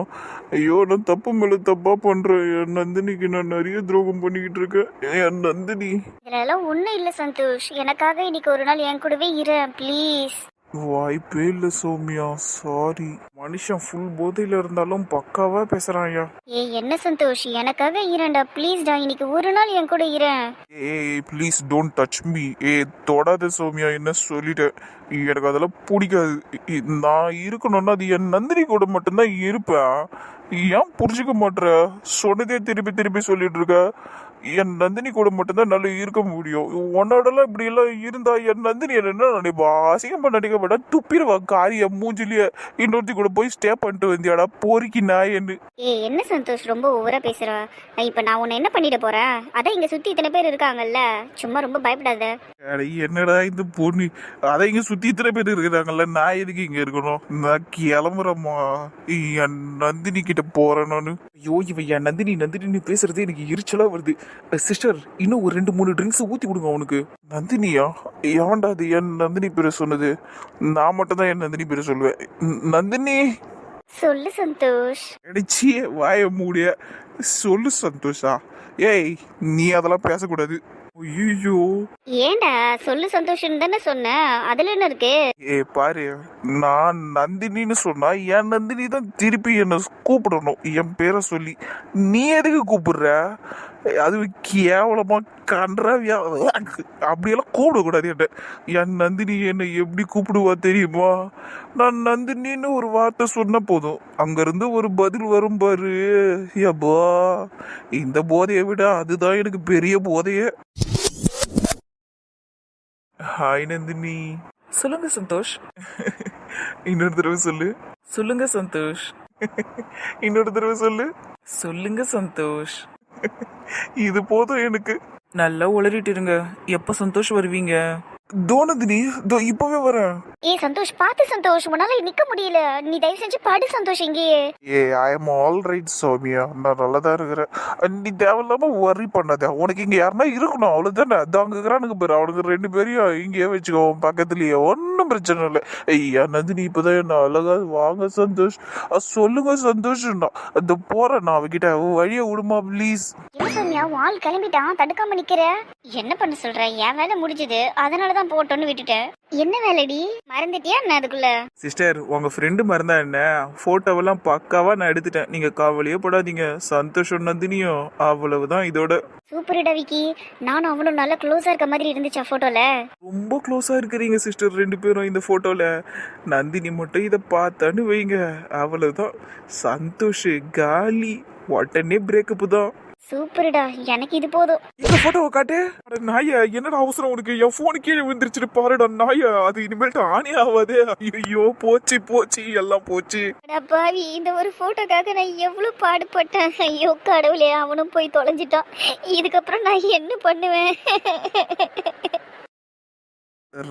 ஐயோ, நான் தப்பு மேல தப்பா பண்றேன். என் நந்தினிக்கு நான் நிறைய துரோகம் பண்ணிக்கிட்டு இருக்கேன். என் நந்தினி. இதெல்லாம் ஒண்ணும் இல்ல சந்தோஷ், எனக்காக இன்னைக்கு ஒரு நாள் என் கூடவே இரு ப்ளீஸ். வாய்ப்பே இல்ல சௌமியா, சாரி. மனுஷன் ஃபுல் போதையில இருந்தாலும் பக்காவா பேசுறான் ஐயா. என்ன சந்தோஷ், எனக்காக இரண்டா ப்ளீஸ்டா, இன்னைக்கு ஒரு நாள் என் கூட இரு. ஏய் ப்ளீஸ் டோன்ட் டச் மீ. தொடாத சௌமியா, என்ன சொல்லிட்டேன். எனக்கு அதெல்லாம் பிடிக்காது. நான் இருக்கணும்னா அது என் நந்தினி கூட மட்டும்தான் இருப்பேன். ஏன் புரிஞ்சுக்க மாட்டேற? சொன்னதே திருப்பி திருப்பி சொல்லிட்டு இருக்க. என் நந்தினி கூட மட்டும்தான் நல்லா இருக்க முடியும். உன்னோடலாம் இப்படி எல்லாம் இருந்தா என் நந்தினி என்ன நினைப்பா? அசிங்கமா நினைக்க மாட்டா, துப்பிடுவா காரிய மூஞ்சிலிய. இன்னொருத்தி கூட போய் ஸ்டே பண்ணிட்டு வந்தியாடா பொறுக்கி நாயன்னு. என்ன சந்தோஷ், ரொம்ப ஓவரா பேசுற. இப்ப நான் உன்னை என்ன பண்ணிட போறேன்? அதான் இங்க சுத்தி இத்தனை பேர் இருக்காங்கல்ல, சும்மா ரொம்ப பயப்படாத. என்னடா இந்த பொண்ணு, அதை இங்க சுத்தி இத்தனை பேர் இருக்கிறாங்கல்ல, நான் எதுக்கு இங்க இருக்கணும்? நான் கிளம்புறேம்மா, என் நந்தினி கிட்ட போறேன் நானு. ஐயோ, இவன் என் நந்தினி பேசுறது எனக்கு எரிச்சலா வருது. சிஸ்டர், இன்னும் ஒரு 2-3 ட்ரிங்க்ஸ் ஊத்தி கொடுங்க அவனுக்கு. நந்தினியா? ஏன்டா அது என் நந்தினி பேரை சொன்னது? நான் மட்டும் தான் என் நந்தினி பேரை சொல்லுவேன். நந்தினி சொல்லு சந்தோஷ். அடிச்சியே வாய மூடிய. சொல்லு சந்தோஷா. ஏய், நீ அதெல்லாம் பேசக்கூடாது. ஐயோ, ஏண்டா சொல்லு சந்தோஷம் தானே சொன்ன, அதுல என்ன இருக்கு? பாரு, நான் நந்தினின்னு சொன்னா என் நந்தினி தான் திருப்பி என்ன கூப்பிடணும் என் பேரை சொல்லி. நீ எதுக்கு கூப்பிடுற? அது கேவலமா கன்றாவியா அப்படியெல்லாம் கூப்பிடக்கூடாது. என்ன என் நந்தினி என்னை எப்படி கூப்பிடுவா தெரியுமா? நான் நந்தினின்னு ஒரு வார்த்தை சொன்ன போதும் அங்க இருந்து ஒரு பதில் வரும் பாரு. யப்பா, இந்த போதையை விட அதுதான் எனக்கு பெரிய போதையே. ஹாய் நந்தினி. சொல்லுங்க சந்தோஷ். இன்னொரு தடவை சொல்லு. சொல்லுங்க சந்தோஷ். இன்னொரு தடவை சொல்லு. சொல்லுங்க சந்தோஷ். இது போதும் எனக்கு. நல்லா உளறிட்டு இருங்க. எப்ப சந்தோஷ் வருவீங்க? தோனதினி, இப்பவே வரேன். சந்தோஷ், பார்த்து சந்தோஷ், உன்னால நிக்க முடியல. நீ தயவு செஞ்சு பாடு சந்தோஷ் இங்கேயே. I am all right Soumya, நான் நல்லதான் இருக்கிறேன். நீ தேவையில்லாம வரி பண்ணாத. உனக்கு இங்க யாருன்னா இருக்கணும், அவ்வளவுதானே. அது அங்க இருக்கிறானுங்க பேரு, அவனுக்கு 2 பேரையும் இங்கேயே வச்சுக்கோ பக்கத்துலயே, ஒன்னும் பிரச்சனை இல்லை. ஐயா நந்தினி இப்பதான் என்ன அழகா வாங்க சந்தோஷ். சொல்லுங்க சந்தோஷ், அந்த போறேன் நான் அவகிட்ட. வழிய விடுமா ப்ளீஸ். சௌமியா, ஆள் கிளம்பிட்டான், தடுக்காம நிக்கிற. என்ன பண்ண சொல்ற? என் வேலை முடிஞ்சது, அதனாலதான் போட்டோன்னு விட்டுட்டேன். என்ன வேலைடி, மறந்துட்டியா என்ன அதுக்குள்ள? சிஸ்டர், உங்க ஃப்ரெண்டு மறந்தா என்ன? போட்டோவெல்லாம் பக்காவா நான் எடுத்துட்டேன், நீங்க கவலையே படாதீங்க. சந்தோஷம் நந்தினியும் அவ்வளவுதான் இதோட. சூப்பர்டா விக்கி, நானும் அவனும் நல்லா க்ளோஸா இருக்க மாதிரி இருந்துச்சா போட்டோல? ரொம்ப க்ளோஸா இருக்கிறீங்க சிஸ்டர் 2 பேரும் இந்த போட்டோல. நந்தினி மட்டும் இதை பார்த்தான்னு வைங்க, அவ்வளவுதான். சந்தோஷ் காலி, உடனே பிரேக்கப் தான். சூப்பர்டா, எனக்கு இது போதும். இந்த போட்டோவை காட்டு. அட நாய, என்னடா அவசரம் உனக்கு? என் போன் கீழே விழுந்துருச்சுட்டு பாருடா நாய. அது இனிமேல்ட்டு ஆனே ஆகாதே. ஐயோ போச்சு போச்சு, எல்லாம் போச்சு. அட பாவி, இந்த ஒரு போட்டோக்காக நான் எவ்வளவு பாடுபட்டேன். ஐயோ கடவுளே, அவனும் போய் தொலைஞ்சிட்டான். இதுக்கப்புறம் நான் என்ன பண்ணுவேன்?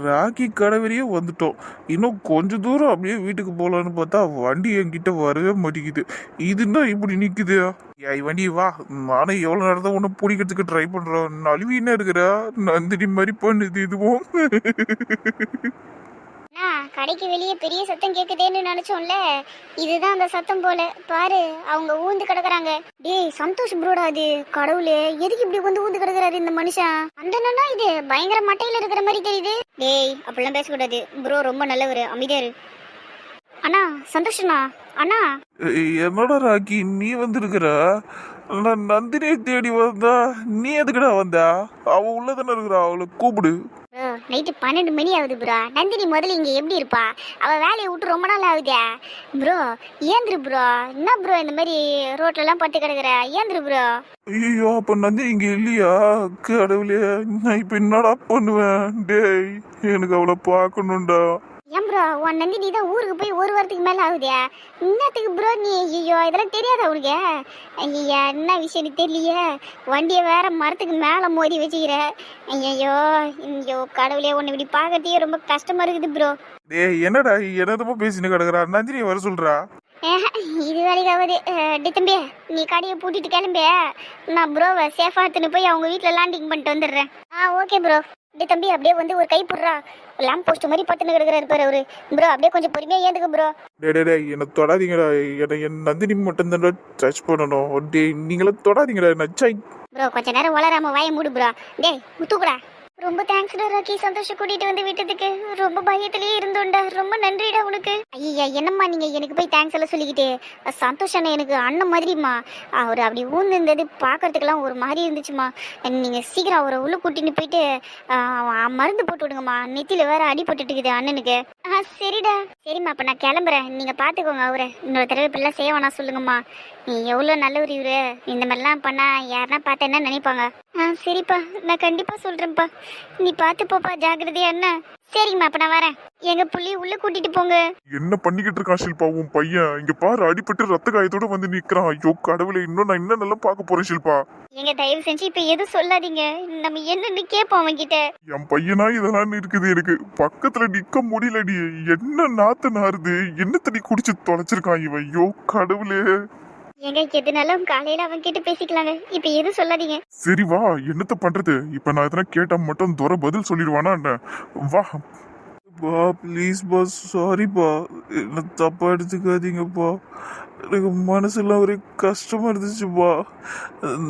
ராக்கி கடவரையே வந்துட்டோம். இன்னும் கொஞ்ச தூரம் அப்படியே வீட்டுக்கு போகலான்னு பார்த்தா வண்டி என்கிட்ட வரவே மாட்டேங்குது. இதுன்னா இப்படி நிக்குது. ஏய் வண்டி வா, நானும் எவ்வளோ நேரம் தான் ஒன்று பிடிக்கிறதுக்கு ட்ரை பண்ணுறேன். நழுவின்னு இருக்கிறா நந்தினி மாதிரி பண்ணுது இதுவும். கடைக்கு வெளியே பெரிய சத்தம் கேக்குதேன்னு நினைச்சோம்ல, இதுதான் அந்த சத்தம் போல. பாரு, அவங்க ஊந்து கிடக்குறாங்க. டேய் சந்தோஷ் ப்ரோடா அது. கடவுளே, எதுக்கு இப்படி வந்து ஊந்து கிடக்குறாரு இந்த மனுஷன்? அந்த அண்ணா இது பயங்கர மட்டையில இருக்கிற மாதிரி தெரியுது. டேய் அப்படிலாம் பேசக்கூடாது ப்ரோ, ரொம்ப நல்லவர், அமைதியாரு. அண்ணா சந்தோஷண்ணா. அண்ணா என்னடா ராக்கி நீ வந்திருக்கிற? நான் நந்தினியை தேடி வந்தா நீ எதுக்குடா வந்தா? அவ உள்ளதானே இருக்கிறா, அவளை கூப்பிடு. ப்ரோ, நைட்டு 12 மணி ஆகுது ப்ரோ. நந்தினி முதல்ல இங்க எப்படி இருப்பா? அவ வேலையை விட்டு ரொம்ப நாள் ஆகுதே ப்ரோ. ஏந்திரு ப்ரோ. என்ன ப்ரோ இந்த மாதிரி ரோட்ல எல்லாம் பட்டு கிடக்குற? ஏந்திரு ப்ரோ. ஐயோ அப்ப நந்தினி இங்க இல்லையா? கடவுளே, நான் இப்ப என்னடா பண்ணுவேன்? டேய் எனக்கு அவளை பார்க்கணும்டா. ஏன் ப்ரோ, உன் நந்தினி தான் ஊருக்கு போய் ஒரு வாரத்துக்கு மேல ஆகுதே. என்னத்துக்கு ப்ரோ நீ? ஐயோ இதெல்லாம் தெரியாதா உனக்கு? ஐயா என்ன விஷயம் எனக்கு தெரியலையே. வண்டியை வேற மரத்துக்கு மேல மோதி வச்சுக்கிற. ஐயோ ஐயோ கடவுளே, உன்னை இப்படி பார்க்கறதே ரொம்ப கஷ்டமா இருக்குது ப்ரோ. டேய் என்னடா என்னதமா பேசின்னு கிடக்குறா? நந்தினியை வர சொல்றா. இது வரைக்காவது தம்பி, நீ கடையை பூட்டிட்டு கிளம்பு. நான் ப்ரோவை சேஃபா எடுத்துன்னு போய் அவங்க வீட்டில் லேண்டிங் பண்ணிட்டு வந்துடுறேன். Okay bro. தம்பி அப்படியே வந்து ஒரு கை போடுறா. லேம்ப் போஸ்ட் மாதிரி பத்துன்னு கிடக்குறாரு பாரு அவரு. ப்ரோ அப்படியே கொஞ்சம் பொறுமையா ஏந்துக்கு ப்ரோ. டே என்னை தொடாதீங்கடா. என் நந்தினி மட்டும் தான் டச் பண்ணணும். டே நீங்களே தொடாதீங்கடா நச்சை. ப்ரோ கொஞ்ச நேரம் வளராம வாய மூடு ப்ரோ. டேய் முத்துக்குடா. ரொம்ப தேங்க்ஸ்டா ராக்கி, சந்தோஷம் கூட்டிட்டு வந்து விட்டதுக்கு. ரொம்ப பயத்திலேயே இருந்தோண்டா. ரொம்ப நன்றிடா உனக்கு. ஐயா என்னம்மா நீங்க எனக்கு போய் தேங்க்ஸ் எல்லாம் சொல்லிக்கிட்டு. சந்தோஷ் அண்ணன் எனக்கு அண்ணன் மாதிரிம்மா. அவர் அப்படி ஊர்ந்துருந்தது பார்க்கறதுக்கெல்லாம் ஒரு மாதிரி இருந்துச்சுமா. நீங்க சீக்கிரம் அவரை உள்ள கூட்டின்னு போயிட்டு மருந்து போட்டு விடுங்கம்மா. நெத்தியில வேற அடிபட்டுட்டு இருக்குது அண்ணனுக்கு. சரிடா. சரிம்மா அப்ப நான் கிளம்புறேன். நீங்க பாத்துக்கோங்க அவரை. இன்னொரு தடவை இப்படிலாம் செய்ய வேணா சொல்லுங்கம்மா. நீ எவ்வளோ நல்லவர் இவரு. இந்த மாதிரிலாம் பண்ணா யாருன்னா பார்த்தா என்ன நினைப்பாங்க? சரிப்பா, நான் கண்டிப்பா சொல்றேன்ப்பா. நீ பார்த்து போப்பா, ஜாக்கிரதையா என்ன? சரிம்மா அப்ப நான் வரேன். எங்க புள்ளி உள்ள கூட்டிட்டு போங்க. என்ன பண்ணிக்கிட்டு இருக்கான் ஷில்பா உன் பையன்? இங்க பாரு, அடிபட்டு ரத்த காயத்தோட வந்து நிக்கிறான். ஐயோ கடவுளே, இன்னும் நான் என்ன நல்லா பார்க்க போறேன் ஷில்பா. எங்க தயவு செஞ்சு இப்ப எதுவும் சொல்லாதீங்க. நம்ம என்னன்னு கேட்போம் அவன்கிட்ட. என் பையனா இதெல்லாம் இருக்குது. எனக்கு பக்கத்துல நிக்க முடியலடி. என்ன நாத்து நாறுது. என்ன தண்ணி குடிச்சு தொலைச்சிருக்கான் இவன். ஐயோ கடவுளே. எங்க எதுனாலும் காலையில அவன் கிட்ட பேசிக்கலாங்க. இப்ப எதுவும் சொல்லாதீங்க. சரி வா, என்னத்த பண்றது? இப்ப நான் எதனா கேட்டா மட்டும் துரை பதில் சொல்லிடுவானா என்ன? வா. பா ப்ளீஸ்பா, சாரிப்பா, என்ன தப்பா எடுத்துக்காதீங்கப்பா. எனக்கு மனசுலாம் ஒரே கஷ்டமா இருந்துச்சுப்பா.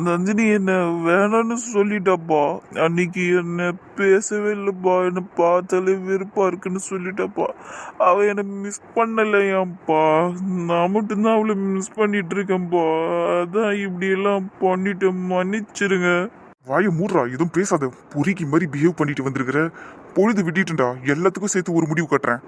நந்தினி என்ன வேணான்னு சொல்லிட்டாப்பா. அன்னைக்கு என்ன பேசவே இல்லைப்பா. என்னை பார்த்தாலே வெறுப்பா இருக்குன்னு சொல்லிட்டாப்பா. அவ என்னை மிஸ் பண்ணலையாப்பா. நான் மட்டும்தான் அவளை மிஸ் பண்ணிட்டு இருக்கேன்ப்பா. அதான் இப்படி எல்லாம் பண்ணிட்டு மன்னிச்சிருங்க. வாய மூடுறா, எதுவும் பேசாத. பொறிக்கு மாதிரி பிஹேவ் பண்ணிட்டு வந்திருக்கிற. பொழுது விட்டுட்டுண்டா. எல்லாத்துக்கும் சேர்த்து ஒரு முடிவு கட்டுறேன்.